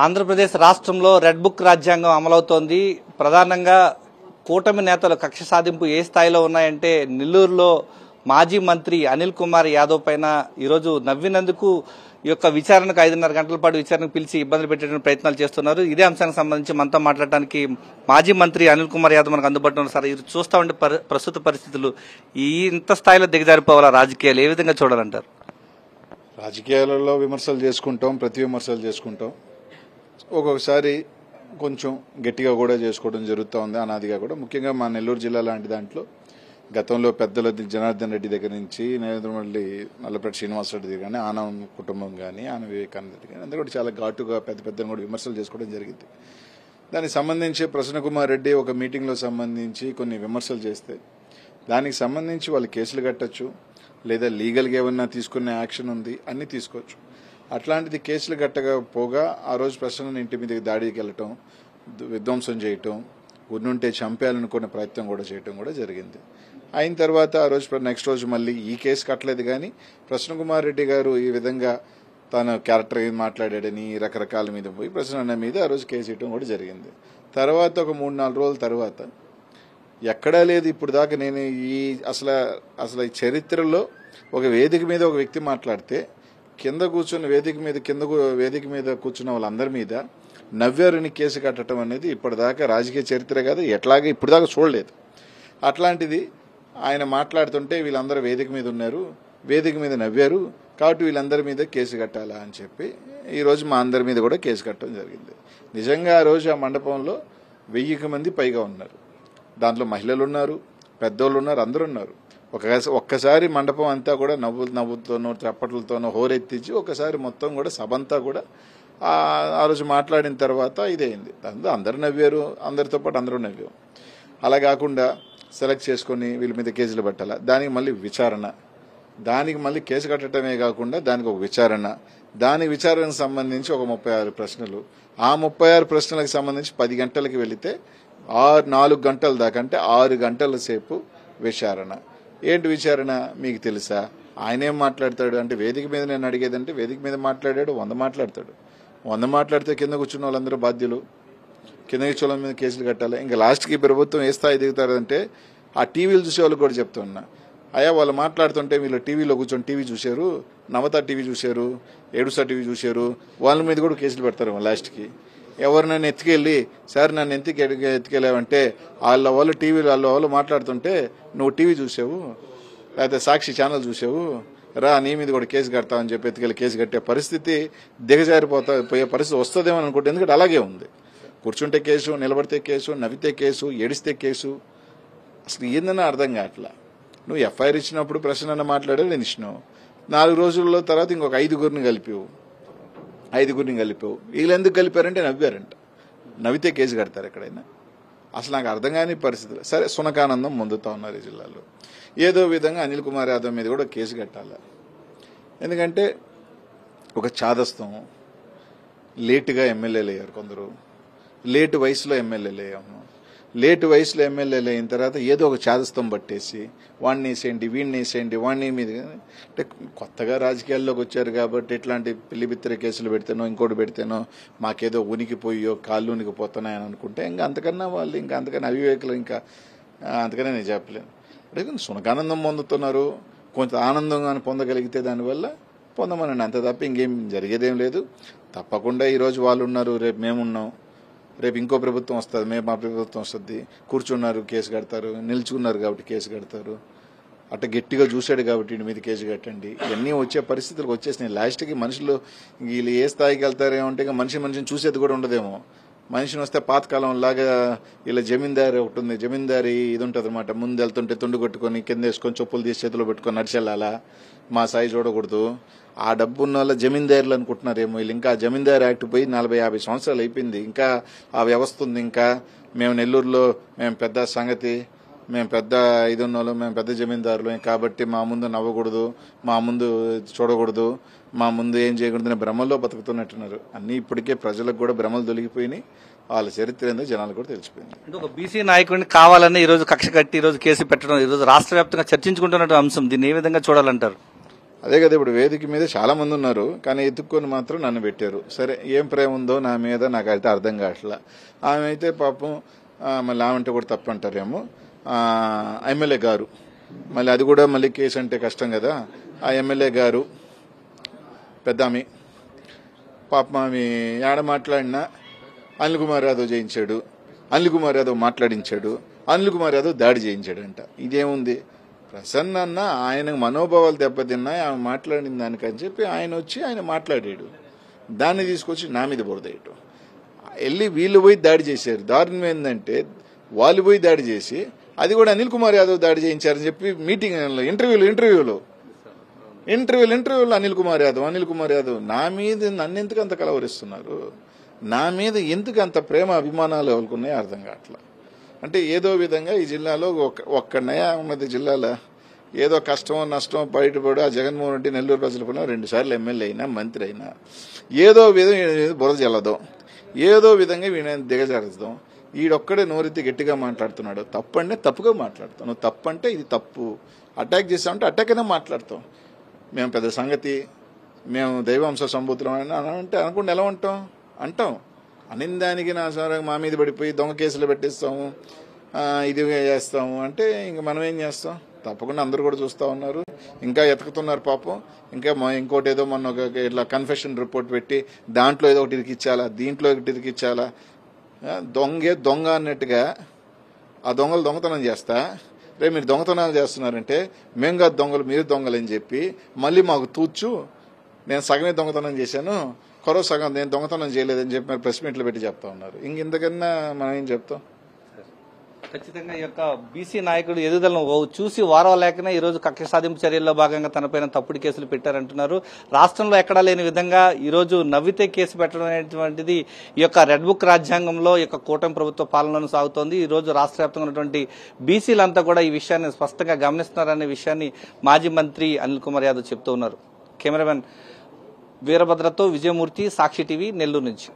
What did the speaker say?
ఆంధ్రప్రదేశ్ రాష్ట్రంలో red book రాజ్యాంగం అమలవుతోంది. ప్రధానంగా కూటమి నేతలు కక్ష సాధింపు ఏ స్థాయిలో ఉన్నాయంటే నెల్లూరులో మాజీ మంత్రి అనిల్ కుమార్ యాదవ్ పైన ఈరోజు నవ్వినందుకు ఈ యొక్క విచారణకు 5.5 గంటల పాటు విచారణకు పిలిచి ఇబ్బందులు పెట్టేటువంటి ప్రయత్నాలు చేస్తున్నారు. ఇదే అంశానికి సంబంధించి మనతో మాట్లాడడానికి మాజీ మంత్రి అనిల్ కుమార్ యాదవ్ మనకు అందుబాటులో ఉన్నారు. సార్, ఇది చూస్తా ఉంటే ప్రస్తుత పరిస్థితులు ఇంత స్థాయిలో దిగజారిపోవాలా రాజకీయాలు ఏ విధంగా చూడాలంటారు? రాజకీయాలలో విమర్శలు చేసుకుంటాం, ప్రతి విమర్శలు చేసుకుంటాం. ఒక్కొక్కసారి కొంచెం గట్టిగా కూడా చేసుకోవడం జరుగుతూ ఉంది అనాదిగా కూడా. ముఖ్యంగా మా నెల్లూరు జిల్లా లాంటి దాంట్లో గతంలో పెద్దల జనార్దన్ రెడ్డి దగ్గర నుంచి నరేంద్రమల్లి నల్లపరెడ్డి శ్రీనివాసరెడ్డి దగ్గర కానీ ఆనం కుటుంబం కానీ ఆనం వివేకానంద రెడ్డి కానీ అందరూ కూడా చాలా ఘాటుగా పెద్ద కూడా విమర్శలు చేసుకోవడం జరిగింది. దానికి సంబంధించి ప్రసన్న కుమార్ రెడ్డి ఒక మీటింగ్లో సంబంధించి కొన్ని విమర్శలు చేస్తే దానికి సంబంధించి వాళ్ళు కేసులు కట్టచ్చు, లేదా లీగల్గా ఏమన్నా తీసుకునే యాక్షన్ ఉంది, అన్నీ తీసుకోవచ్చు. అట్లాంటిది కేసులు కట్టకపోగా ఆ రోజు ప్రసన్న ఇంటి మీదకి దాడికి వెళ్ళటం, విధ్వంసం చేయటం, ఉన్నుంటే చంపేయాలనుకునే ప్రయత్నం కూడా చేయటం కూడా జరిగింది. అయిన తర్వాత ఆ రోజు నెక్స్ట్ రోజు మళ్ళీ ఈ కేసు కట్టలేదు, కానీ ప్రసన్న కుమార్ రెడ్డి గారు ఈ విధంగా తన క్యారెక్టర్ ఏం మాట్లాడాడని రకరకాల మీద పోయి ప్రసన్న మీద ఆ రోజు కేసు వేయటం కూడా జరిగింది. తర్వాత ఒక 3-4 రోజుల తర్వాత ఎక్కడా లేదు ఇప్పుడు దాకా నేను అసలు ఈ చరిత్రలో ఒక వేదిక మీద ఒక వ్యక్తి మాట్లాడితే కింద కూర్చున్న వేదిక మీద కూర్చున్న వాళ్ళందరి మీద నవ్వారని కేసు కట్టడం అనేది ఇప్పటిదాకా రాజకీయ చరిత్ర కాదు, ఎట్లాగే ఇప్పుడు దాకా చూడలేదు. అట్లాంటిది ఆయన మాట్లాడుతుంటే వీళ్ళందరూ వేదిక మీద ఉన్నారు, వేదిక మీద నవ్వారు కాబట్టి వీళ్ళందరి మీద కేసు కట్టాలా అని చెప్పి ఈరోజు మా అందరి మీద కూడా కేసు కట్టడం జరిగింది. నిజంగా ఆ రోజు ఆ మండపంలో 1000 మంది పైగా ఉన్నారు. దాంట్లో మహిళలు ఉన్నారు, పెద్దోళ్ళు ఉన్నారు, అందరూ ఉన్నారు. ఒక్కసారి మండపం అంతా కూడా నవ్వుతోనో చప్పట్లతోనో హోరెత్తించి ఒకసారి మొత్తం కూడా సభ అంతా కూడా ఆ రోజు మాట్లాడిన తర్వాత ఇదైంది. దాంతో అందరూ నవ్వారు, అందరితో పాటు అందరూ నవ్వారు. అలా కాకుండా సెలెక్ట్ చేసుకుని వీళ్ళ మీద కేసులు పెట్టాలా, దానికి మళ్ళీ విచారణ, దానికి మళ్ళీ కేసు కట్టడమే కాకుండా దానికి ఒక విచారణ, దాని విచారణకు సంబంధించి ఒక 36 ప్రశ్నలు, ఆ 36 ప్రశ్నలకు సంబంధించి 10 గంటలకి వెళితే 4 గంటల దాకా, అంటే 6 గంటల సేపు విచారణ. ఏంటి విచారణ మీకు తెలుసా? ఆయనేం మాట్లాడతాడు అంటే వేదిక మీద నేను అడిగేదంటే వేదిక మీద మాట్లాడాడు 100 మాట్లాడతాడు. 100 మాట్లాడితే కింద కూర్చున్న వాళ్ళందరూ బాధ్యులు, కింద కూర్చున్న వాళ్ళ మీద కేసులు కట్టాలి. ఇంకా లాస్ట్కి ప్రభుత్వం ఏ స్థాయి దిగుతారంటే ఆ టీవీలు చూసే వాళ్ళకి కూడా చెప్తున్నా, అయ్యా వాళ్ళు మాట్లాడుతుంటే వీళ్ళు టీవీలో కూర్చొని టీవీ చూశారు, నవత టీవీ చూశారు, ఏడుసా టీవీ చూశారు, వాళ్ళ మీద కూడా కేసులు పెడతారు. లాస్ట్కి ఎవరు నన్ను ఎత్తుకెళ్ళి సార్ నన్ను ఎత్తుకెళ్ళావంటే వాళ్ళు టీవీలో వాళ్ళు మాట్లాడుతుంటే నువ్వు టీవీ చూసావు లేకపోతే సాక్షి ఛానల్ చూసావు, రా నీ మీద కూడా కేసు కడతావని చెప్పి ఎత్తుకెళ్ళి కేసు కట్టే పరిస్థితి పోయే పరిస్థితి వస్తుందేమో అనుకుంటే. ఎందుకంటే అలాగే ఉంది. కూర్చుంటే కేసు, నిలబడితే కేసు, నవ్వితే కేసు, ఏడిస్తే కేసు, అసలు ఏందన్నా అర్థం కావట్లా. నువ్వు ఎఫ్ఐఆర్ ఇచ్చినప్పుడు ప్రశ్న మాట్లాడారు, నేను ఇచ్చినావు. 4 రోజుల తర్వాత ఇంకొక 5గురిని కలిపావు. వీళ్ళు ఎందుకు కలిపారంటే నవ్వారంట. నవ్వితే కేసు కడతారు ఎక్కడైనా? అసలు నాకు అర్థం కాని పరిస్థితులు. సరే, సునకానందం పొందుతా ఉన్నారు ఈ జిల్లాలో. ఏదో విధంగా అనిల్ కుమార్ యాదవ్ మీద కూడా కేసు కట్టాలి. ఎందుకంటే ఒక చాదస్తం, లేటుగా ఎమ్మెల్యేలు అయ్యారు కొందరు, లేటు వయసులో ఎమ్మెల్యేలు అయ్యాము. లేటు వయసులో ఎమ్మెల్యేలు అయిన తర్వాత ఏదో ఒక చాదస్తం పట్టేసి వాడిని వేసేయండి, వీడిని వేసేయండి, వాడిని మీద అంటే కొత్తగా రాజకీయాల్లోకి వచ్చారు కాబట్టి ఇట్లాంటి పిల్లిబిత్తర కేసులు పెడితేనో ఇంకోటి పెడితేనో మాకేదో ఉనికిపోయో కాళ్ళు ఉనికిపోతున్నాయని అనుకుంటే ఇంకా అంతకన్నా వాళ్ళు ఇంకా అంతకన్నా అవివేకులు ఇంకా అంతకనే నేను చెప్పలేను. అంటే సునకానందం పొందుతున్నారు, కొంత ఆనందంగా పొందగలిగితే దానివల్ల పొందమనండి, అంత తప్ప ఇంకేం జరిగేదేం లేదు. తప్పకుండా ఈరోజు వాళ్ళు ఉన్నారు, రేపు మేమున్నాం, రేపు ఇంకో ప్రభుత్వం వస్తుంది, మా ప్రభుత్వం వస్తుంది. కూర్చున్నారు కేసు కడతారు, నిల్చుకున్నారు కాబట్టి కేసు కడతారు, అట్లా గట్టిగా చూశాడు కాబట్టి వీడి మీద కేసు కట్టండి. ఇవన్నీ వచ్చే పరిస్థితులకు వచ్చేసినాయి. లాస్ట్కి మనుషులు వీళ్ళు ఏ స్థాయికి వెళ్తారేమో అంటే ఇంకా మనిషిని చూసేది కూడా ఉండదేమో. మనిషిని వస్తే పాతకాలం లాగా ఇలా జమీందారి ఒకటి ఉంది, జమీందారి ఇది ఉంటుంది అనమాట. ముందు వెళ్తుంటే తుండు కొట్టుకొని కింద వేసుకొని చెప్పులు తీసి చేతిలో పెట్టుకొని నడిచెళ్ళాలా, మా సాయి చూడకూడదు. ఆ డబ్బు ఉన్న వాళ్ళ జమీందారులు అనుకుంటున్నారేమో వీళ్ళు. ఇంకా జమీందారు యాక్ట్ పోయి 40-50 సంవత్సరాలు అయిపోయింది, ఇంకా ఆ వ్యవస్థ ఉంది. ఇంకా మేము నెల్లూరులో మేము పెద్ద సంగతి, మేము పెద్ద ఇది ఉన్నోళ్ళు, మేము పెద్ద జమీందారులు కాబట్టి మా ముందు నవ్వకూడదు, మా ముందు చూడకూడదు, మా ముందు ఏం చేయకూడదని భ్రమల్లో బతుకుతున్నట్టున్నారు. అన్నీ ఇప్పటికే ప్రజలకు కూడా భ్రమలు తొలగిపోయినాయి. వాళ్ళ చరిత్ర ఏందో జనాలకు కూడా తెలిసిపోయింది. అంటే ఒక బీసీ నాయకుడిని కావాలని ఈరోజు కక్ష కట్టి ఈరోజు కేసు పెట్టడం ఈరోజు రాష్ట్ర వ్యాప్తంగా చర్చించుకుంటున్న అంశం, దీన్ని ఏ విధంగా చూడాలంటారు? అదే కదా ఇప్పుడు వేదిక మీద చాలా మంది ఉన్నారు, కానీ ఎత్తుక్కొని మాత్రం నన్ను పెట్టారు. సరే ఏం ప్రేమ ఉందో నా మీద నాకైతే అర్థం కావట్లా. ఆమె అయితే పాపం మళ్ళీ ఆమెంటే కూడా తప్పు అంటారేమో, ఎమ్మెల్యే గారు మళ్ళీ అది కూడా మళ్ళీ కేసు అంటే కష్టం కదా. ఆ ఎమ్మెల్యే గారు పెద్ద ఆమె పాపం ఆమె ఏడ మాట్లాడినా అనిల్ కుమార్ యాదవ్ చేయించాడు, అనిల్ కుమార్ యాదవ్ మాట్లాడించాడు, అనిల్ కుమార్ యాదవ్ దాడి చేయించాడంట. ఇదేముంది? ప్రసన్న అన్న ఆయన మనోభావాలు దెబ్బతిన్నాయి ఆమె మాట్లాడిన దానికని చెప్పి ఆయన వచ్చి ఆయన మాట్లాడాడు. దాన్ని తీసుకొచ్చి నా మీద బురదేయటం. వెళ్ళి వీళ్ళు పోయి దాడి చేశారు. దారుణం ఏంటంటే వాళ్ళు పోయి దాడి చేసి అది కూడా అనిల్ కుమార్ యాదవ్ దాడి చేయించారని చెప్పి మీటింగ్ ఇంటర్వ్యూలో అనిల్ కుమార్ యాదవ్ నా మీద నన్ను ఎందుకు అంత కలవరిస్తున్నారు? నా మీద ఎందుకు అంత ప్రేమ అభిమానాలు ఎవరుకున్నాయో అర్థం కావట్లా. అంటే ఏదో విధంగా ఈ జిల్లాలో ఒక్కడనయా ఉన్నది జిల్లాలో ఏదో కష్టమో నష్టమో బయటపడి ఆ జగన్మోహన్ రెడ్డి నెల్లూరు ప్రజలకు 2 సార్లు ఎమ్మెల్యే అయినా మంత్రి అయినా ఏదో విధంగా బురద జల్లదాం, ఏదో విధంగా వీళ్ళని దిగజారుస్తాం. ఈడొక్కడే నోరెత్తి గట్టిగా మాట్లాడుతున్నాడు. తప్పంటే తప్పుగా మాట్లాడతాం. నువ్వు తప్పంటే ఇది తప్పు, అటాక్ చేస్తామంటే అటాక్ అయినా మాట్లాడతాం. మేము పెద్ద సంగతి, మేము దైవాంశ సంబూతులం అంటే అనుకుంటే ఎలా ఉంటాం అంటాం. అనిందానికి నా సార్ మా మీద పడిపోయి దొంగ కేసులు పెట్టిస్తాము, ఇది చేస్తాము అంటే ఇంక మనం ఏం చేస్తాం? తప్పకుండా అందరూ కూడా చూస్తూ ఉన్నారు, ఇంకా ఎతుకుతున్నారు పాపం. ఇంకా ఇంకోటి ఏదో మొన్న ఇట్లా కన్ఫెషన్ రిపోర్ట్ పెట్టి దాంట్లో ఏదో ఒకటి ఇరికిచ్చాలా, దీంట్లో ఒకటి ఇరికిచ్చాలా. దొంగ అన్నట్టుగా ఆ దొంగలు దొంగతనం చేస్తా, రేపు మీరు దొంగతనాలు చేస్తున్నారంటే మేము కాదు దొంగలు మీరు దొంగలు అని చెప్పి మళ్ళీ మాకు తూచు నేను సగమే దొంగతనం చేశాను, కొరవ సగం నేను దొంగతనం చేయలేదని చెప్పి మరి ప్రెస్ మీట్లు పెట్టి చెప్తా ఉన్నారు. ఇంతకన్నా మనం ఏం చెప్తాం? ఖచ్చితంగా ఈ యొక్క బీసీ నాయకుడు ఎదుగుదలను చూసి వారవలేకనే ఈ రోజు కక్ష సాధింపు చర్యల్లో భాగంగా తనపైన తప్పుడు కేసులు పెట్టారంటున్నారు. రాష్ట్రంలో ఎక్కడా లేని విధంగా ఈ రోజు నవ్వితే కేసు పెట్టడం అనేటువంటిది ఈ యొక్క రెడ్ బుక్ రాజ్యాంగంలో ఈ యొక్క కూటమి ప్రభుత్వ పాలనలో సాగుతోంది. ఈ రోజు రాష్ట్ర వ్యాప్తంగా ఉన్నటువంటి బీసీలంతా కూడా ఈ విషయాన్ని స్పష్టంగా గమనిస్తున్నారనే విషయాన్ని మాజీ మంత్రి అనిల్ కుమార్ యాదవ్ చెప్తూ ఉన్నారు. కెమెరామెన్ వీరభద్రతో విజయమూర్తి, సాక్షి టీవీ, నెల్లూరు నుంచి.